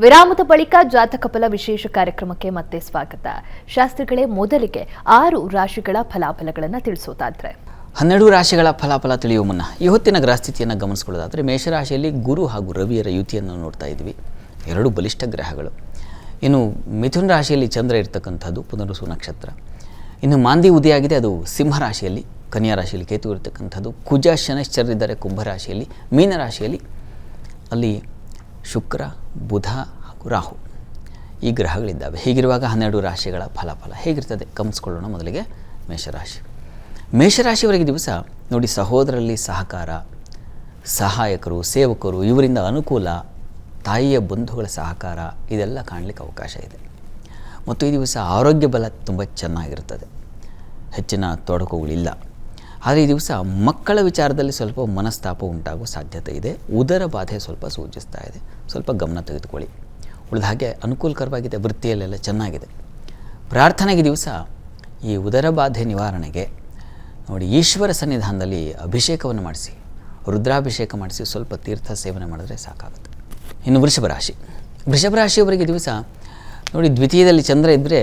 ವಿರಾಮದ ಬಳಿಕ ಜಾತಕ ಫಲ ವಿಶೇಷ ಕಾರ್ಯಕ್ರಮಕ್ಕೆ ಮತ್ತೆ ಸ್ವಾಗತ. ಶಾಸ್ತ್ರಿಗಳೇ, ಮೊದಲಿಗೆ 6 ರಾಶಿಗಳ ಫಲಾಫಲಗಳನ್ನು ತಿಳಿಸೋದಾದ್ರೆ 12 ರಾಶಿಗಳ ಫಲಾಫಲ ತಿಳಿಯುವ ಮುನ್ನ ಈ ಹೊತ್ತಿನ ಗ್ರಹಸ್ಥಿತಿಯನ್ನು ಗಮನಿಸಿಕೊಳ್ಳೋದಾದರೆ ಮೇಷರಾಶಿಯಲ್ಲಿ ಗುರು ಹಾಗೂ ರವಿಯರ ಯುತಿಯನ್ನು ನೋಡ್ತಾ ಇದ್ವಿ. 2 ಬಲಿಷ್ಠ ಗ್ರಹಗಳು. ಇನ್ನು ಮಿಥುನ ರಾಶಿಯಲ್ಲಿ ಚಂದ್ರ ಇರತಕ್ಕಂಥದ್ದು ಪುನರ್ವಸು ನಕ್ಷತ್ರ. ಇನ್ನು ಮಾಂದಿ ಉದಯಾಗಿದೆ, ಅದು ಸಿಂಹರಾಶಿಯಲ್ಲಿ. ಕನ್ಯಾ ರಾಶಿಯಲ್ಲಿ ಕೇತು ಇರತಕ್ಕಂಥದ್ದು. ಕುಜ ಶನೈಶ್ಚರರಿದ್ದಾರೆ ಕುಂಭರಾಶಿಯಲ್ಲಿ. ಮೀನರಾಶಿಯಲ್ಲಿ ಅಲ್ಲಿ ಶುಕ್ರ, ಬುಧ ಹಾಗೂ ರಾಹು ಈ ಗ್ರಹಗಳಿದ್ದಾವೆ. ಹೀಗಿರುವಾಗ 12 ರಾಶಿಗಳ ಫಲಾಫಲ ಹೇಗಿರ್ತದೆ ಗಮನಿಸ್ಕೊಳ್ಳೋಣ. ಮೊದಲಿಗೆ ಮೇಷರಾಶಿ. ಮೇಷರಾಶಿಯವರಿಗೆ ದಿವಸ ನೋಡಿ, ಸಹೋದರಲ್ಲಿ ಸಹಕಾರ, ಸಹಾಯಕರು, ಸೇವಕರು, ಇವರಿಂದ ಅನುಕೂಲ, ತಾಯಿಯ ಬಂಧುಗಳ ಸಹಕಾರ ಇದೆಲ್ಲ ಕಾಣಲಿಕ್ಕೆ ಅವಕಾಶ ಇದೆ. ಮತ್ತು ಈ ದಿವಸ ಆರೋಗ್ಯ ಬಲ ತುಂಬ ಚೆನ್ನಾಗಿರ್ತದೆ, ಹೆಚ್ಚಿನ ತೊಡಕುಗಳಿಲ್ಲ. ಆದರೆ ಈ ದಿವಸ ಮಕ್ಕಳ ವಿಚಾರದಲ್ಲಿ ಸ್ವಲ್ಪ ಮನಸ್ತಾಪ ಉಂಟಾಗುವ ಸಾಧ್ಯತೆ ಇದೆ. ಉದರ ಬಾಧೆ ಸ್ವಲ್ಪ ಸೂಚಿಸ್ತಾ ಇದೆ, ಸ್ವಲ್ಪ ಗಮನ ತೆಗೆದುಕೊಳ್ಳಿ. ಉಳಿದ ಹಾಗೆ ಅನುಕೂಲಕರವಾಗಿದೆ, ವೃತ್ತಿಯಲ್ಲೆಲ್ಲ ಚೆನ್ನಾಗಿದೆ. ಪ್ರಾರ್ಥನೆಗೆ ದಿವಸ ಈ ಉದರ ಬಾಧೆ ನಿವಾರಣೆಗೆ ನೋಡಿ, ಈಶ್ವರ ಸನ್ನಿಧಾನದಲ್ಲಿ ಅಭಿಷೇಕವನ್ನು ಮಾಡಿಸಿ, ರುದ್ರಾಭಿಷೇಕ ಮಾಡಿಸಿ, ಸ್ವಲ್ಪ ತೀರ್ಥ ಸೇವನೆ ಮಾಡಿದ್ರೆ ಸಾಕಾಗುತ್ತೆ. ಇನ್ನು ವೃಷಭ ರಾಶಿ. ವೃಷಭ ರಾಶಿಯವರಿಗೆ ದಿವಸ ನೋಡಿ, ದ್ವಿತೀಯದಲ್ಲಿ ಚಂದ್ರ ಇದ್ದರೆ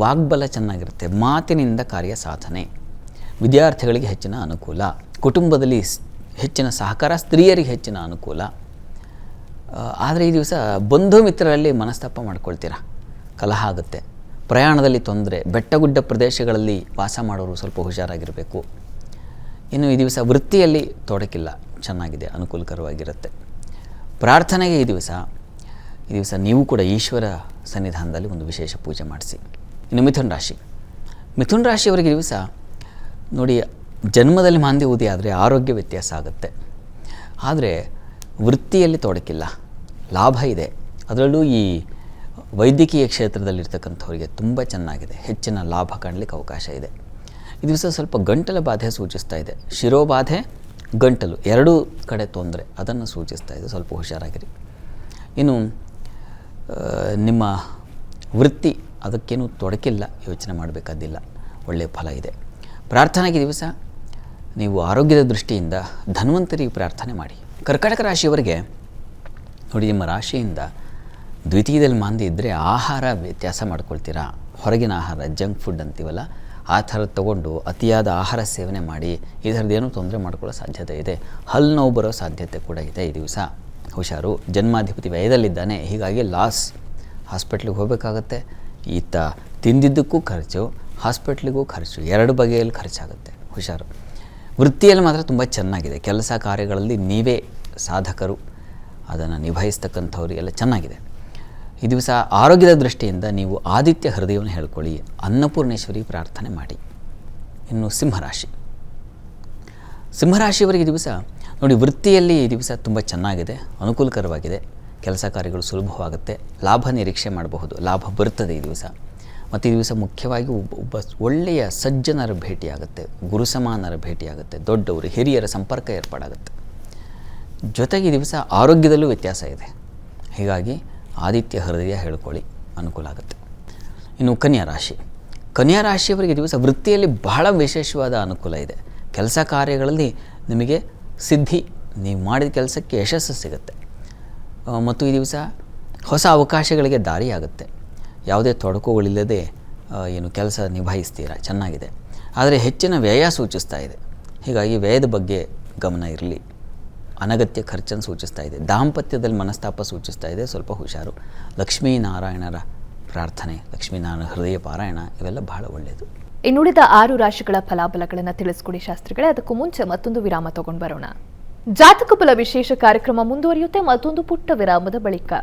ವಾಗ್ಬಲ ಚೆನ್ನಾಗಿರುತ್ತೆ, ಮಾತಿನಿಂದ ಕಾರ್ಯ ಸಾಧನೆ, ವಿದ್ಯಾರ್ಥಿಗಳಿಗೆ ಹೆಚ್ಚಿನ ಅನುಕೂಲ, ಕುಟುಂಬದಲ್ಲಿ ಹೆಚ್ಚಿನ ಸಹಕಾರ, ಸ್ತ್ರೀಯರಿಗೆ ಹೆಚ್ಚಿನ ಅನುಕೂಲ. ಆದರೆ ಈ ದಿವಸ ಬಂಧು ಮಿತ್ರರಲ್ಲಿ ಮನಸ್ತಾಪ ಮಾಡ್ಕೊಳ್ತೀರಾ, ಕಲಹ ಆಗುತ್ತೆ. ಪ್ರಯಾಣದಲ್ಲಿ ತೊಂದರೆ, ಬೆಟ್ಟಗುಡ್ಡ ಪ್ರದೇಶಗಳಲ್ಲಿ ವಾಸ ಮಾಡೋರು ಸ್ವಲ್ಪ ಹುಷಾರಾಗಿರಬೇಕು. ಇನ್ನು ಈ ದಿವಸ ವೃತ್ತಿಯಲ್ಲಿ ತೊಡಕಿಲ್ಲ, ಚೆನ್ನಾಗಿದೆ, ಅನುಕೂಲಕರವಾಗಿರುತ್ತೆ. ಪ್ರಾರ್ಥನೆಗೆ ಈ ದಿವಸ ನೀವು ಕೂಡ ಈಶ್ವರ ಸನ್ನಿಧಾನದಲ್ಲಿ ಒಂದು ವಿಶೇಷ ಪೂಜೆ ಮಾಡಿಸಿ. ಇನ್ನು ಮಿಥುನ ರಾಶಿ. ಮಿಥುನ ರಾಶಿಯವರಿಗೆ ದಿವಸ ನೋಡಿ, ಜನ್ಮದಲ್ಲಿ ಮಾಂದಿ ಉದಯ ಆದರೆ ಆರೋಗ್ಯ ವ್ಯತ್ಯಾಸ ಆಗುತ್ತೆ. ಆದರೆ ವೃತ್ತಿಯಲ್ಲಿ ತೊಡಕಿಲ್ಲ, ಲಾಭ ಇದೆ. ಅದರಲ್ಲೂ ಈ ವೈದ್ಯಕೀಯ ಕ್ಷೇತ್ರದಲ್ಲಿರ್ತಕ್ಕಂಥವರಿಗೆ ತುಂಬ ಚೆನ್ನಾಗಿದೆ, ಹೆಚ್ಚಿನ ಲಾಭ ಕಾಣಲಿಕ್ಕೆ ಅವಕಾಶ ಇದೆ. ಈ ದಿವಸ ಸ್ವಲ್ಪ ಗಂಟಲ ಬಾಧೆ ಸೂಚಿಸ್ತಾ ಇದೆ, ಶಿರೋಬಾಧೆ, ಗಂಟಲು ಎರಡೂ ಕಡೆ ತೊಂದರೆ ಅದನ್ನು ಸೂಚಿಸ್ತಾ ಇದೆ, ಸ್ವಲ್ಪ ಹುಷಾರಾಗಿರಿ. ಇನ್ನು ನಿಮ್ಮ ವೃತ್ತಿ ಅದಕ್ಕೇನು ತೊಡಕಿಲ್ಲ, ಯೋಚನೆ ಮಾಡಬೇಕಾದಿಲ್ಲ, ಒಳ್ಳೆಯ ಫಲ ಇದೆ. ಪ್ರಾರ್ಥನೆಗೆ ದಿವಸ ನೀವು ಆರೋಗ್ಯದ ದೃಷ್ಟಿಯಿಂದ ಧನ್ವಂತರಿಗೆ ಪ್ರಾರ್ಥನೆ ಮಾಡಿ. ಕರ್ಕಾಟಕ ರಾಶಿಯವರಿಗೆ ನೋಡಿ, ನಿಮ್ಮ ರಾಶಿಯಿಂದ ದ್ವಿತೀಯದಲ್ಲಿ ಮಾಂದಿ ಇದ್ದರೆ ಆಹಾರ ವ್ಯತ್ಯಾಸ ಮಾಡ್ಕೊಳ್ತೀರಾ. ಹೊರಗಿನ ಆಹಾರ, ಜಂಕ್ ಫುಡ್ ಅಂತೀವಲ್ಲ, ಆ ಥರದ್ದು ತೊಗೊಂಡು ಅತಿಯಾದ ಆಹಾರ ಸೇವನೆ ಮಾಡಿ ಈ ಥರದ್ದೇನೂ ತೊಂದರೆ ಮಾಡ್ಕೊಳ್ಳೋ ಸಾಧ್ಯತೆ ಇದೆ. ಹಲ್ಲು ನೋವು ಬರೋ ಸಾಧ್ಯತೆ ಕೂಡ ಇದೆ. ಈ ದಿವಸ ಹುಷಾರು. ಜನ್ಮಾಧಿಪತಿ ವ್ಯಯದಲ್ಲಿದ್ದಾನೆ, ಹೀಗಾಗಿ ಲಾಸ್, ಹಾಸ್ಪಿಟ್ಲಿಗೆ ಹೋಗಬೇಕಾಗತ್ತೆ. ಈತ ತಿಂದಿದ್ದಕ್ಕೂ ಖರ್ಚು, ಹಾಸ್ಪಿಟ್ಲಿಗೂ ಖರ್ಚು, 2 ಬಗೆಯಲ್ಲಿ ಖರ್ಚಾಗುತ್ತೆ, ಹುಷಾರು. ವೃತ್ತಿಯಲ್ಲಿ ಮಾತ್ರ ತುಂಬ ಚೆನ್ನಾಗಿದೆ. ಕೆಲಸ ಕಾರ್ಯಗಳಲ್ಲಿ ನೀವೇ ಸಾಧಕರು, ಅದನ್ನು ನಿಭಾಯಿಸ್ತಕ್ಕಂಥವ್ರು ಎಲ್ಲ ಚೆನ್ನಾಗಿದೆ. ಈ ದಿವಸ ಆರೋಗ್ಯದ ದೃಷ್ಟಿಯಿಂದ ನೀವು ಆದಿತ್ಯ ಹೃದಯವನ್ನು ಹೇಳ್ಕೊಳ್ಳಿ, ಅನ್ನಪೂರ್ಣೇಶ್ವರಿ ಪ್ರಾರ್ಥನೆ ಮಾಡಿ. ಇನ್ನು ಸಿಂಹರಾಶಿ. ಸಿಂಹರಾಶಿಯವರಿಗೆ ದಿವಸ ನೋಡಿ, ವೃತ್ತಿಯಲ್ಲಿ ಈ ದಿವಸ ತುಂಬ ಚೆನ್ನಾಗಿದೆ, ಅನುಕೂಲಕರವಾಗಿದೆ. ಕೆಲಸ ಕಾರ್ಯಗಳು ಸುಲಭವಾಗುತ್ತೆ, ಲಾಭ ನಿರೀಕ್ಷೆ ಮಾಡಬಹುದು, ಲಾಭ ಬರ್ತದೆ ಈ ದಿವಸ. ಮತ್ತು ಈ ದಿವಸ ಮುಖ್ಯವಾಗಿ ಒಬ್ಬ ಒಳ್ಳೆಯ ಸಜ್ಜನರ ಭೇಟಿಯಾಗುತ್ತೆ, ಗುರು ಸಮಾನರ ಭೇಟಿಯಾಗುತ್ತೆ, ದೊಡ್ಡವರು ಹಿರಿಯರ ಸಂಪರ್ಕ ಏರ್ಪಾಡಾಗುತ್ತೆ. ಜೊತೆಗೆ ಈ ದಿವಸ ಆರೋಗ್ಯದಲ್ಲೂ ವ್ಯತ್ಯಾಸ ಇದೆ, ಹೀಗಾಗಿ ಆದಿತ್ಯ ಹೃದಯ ಹೇಳ್ಕೊಳ್ಳಿ, ಅನುಕೂಲ ಆಗುತ್ತೆ. ಇನ್ನು ಕನ್ಯಾ ರಾಶಿ. ಕನ್ಯಾ ರಾಶಿಯವರಿಗೆ ದಿವಸ ವೃತ್ತಿಯಲ್ಲಿ ಬಹಳ ವಿಶೇಷವಾದ ಅನುಕೂಲ ಇದೆ. ಕೆಲಸ ಕಾರ್ಯಗಳಲ್ಲಿ ನಿಮಗೆ ಸಿದ್ಧಿ, ನೀವು ಮಾಡಿದ ಕೆಲಸಕ್ಕೆ ಯಶಸ್ಸು ಸಿಗುತ್ತೆ. ಮತ್ತು ಈ ದಿವಸ ಹೊಸ ಅವಕಾಶಗಳಿಗೆ ದಾರಿಯಾಗುತ್ತೆ. ಯಾವುದೇ ತೊಡಕುಗಳಿಲ್ಲದೆ ಏನು ಕೆಲಸ ನಿಭಾಯಿಸ್ತೀರಾ, ಚೆನ್ನಾಗಿದೆ. ಆದರೆ ಹೆಚ್ಚಿನ ವ್ಯಯ ಸೂಚಿಸ್ತಾ ಇದೆ, ಹೀಗಾಗಿ ವ್ಯಯದ ಬಗ್ಗೆ ಗಮನ ಇರಲಿ. ಅನಗತ್ಯ ಖರ್ಚನ್ನು ಸೂಚಿಸ್ತಾ ಇದೆ. ದಾಂಪತ್ಯದಲ್ಲಿ ಮನಸ್ತಾಪ ಸೂಚಿಸ್ತಾ ಇದೆ, ಸ್ವಲ್ಪ ಹುಷಾರು. ಲಕ್ಷ್ಮೀನಾರಾಯಣರ ಪ್ರಾರ್ಥನೆ, ಲಕ್ಷ್ಮೀನಾರಾಯಣ ಹೃದಯ ಪಾರಾಯಣ ಇವೆಲ್ಲ ಬಹಳ ಒಳ್ಳೆಯದು. ಇನ್ನುಳಿದ 6 ರಾಶಿಗಳ ಫಲಾಫಲಗಳನ್ನು ತಿಳಿಸ್ಕೊಡಿ ಶಾಸ್ತ್ರಿಗಳೇ. ಅದಕ್ಕೂ ಮುಂಚೆ ಮತ್ತೊಂದು ವಿರಾಮ ತಗೊಂಡು ಬರೋಣ. ಜಾತಕ ಫಲ ವಿಶೇಷ ಕಾರ್ಯಕ್ರಮ ಮುಂದುವರಿಯುತ್ತೆ ಮತ್ತೊಂದು ಪುಟ್ಟ ವಿರಾಮದ ಬಳಿಕ.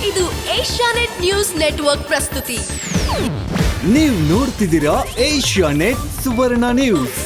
ಇದು ಏಷ್ಯಾನೆಟ್ ನ್ಯೂಸ್ ನೆಟ್ವರ್ಕ್ ಪ್ರಸ್ತುತಿ. ನೀವು ನೋಡ್ತಿದ್ದೀರಾ ಏಷ್ಯಾನೆಟ್ ಸುವರ್ಣ ನ್ಯೂಸ್.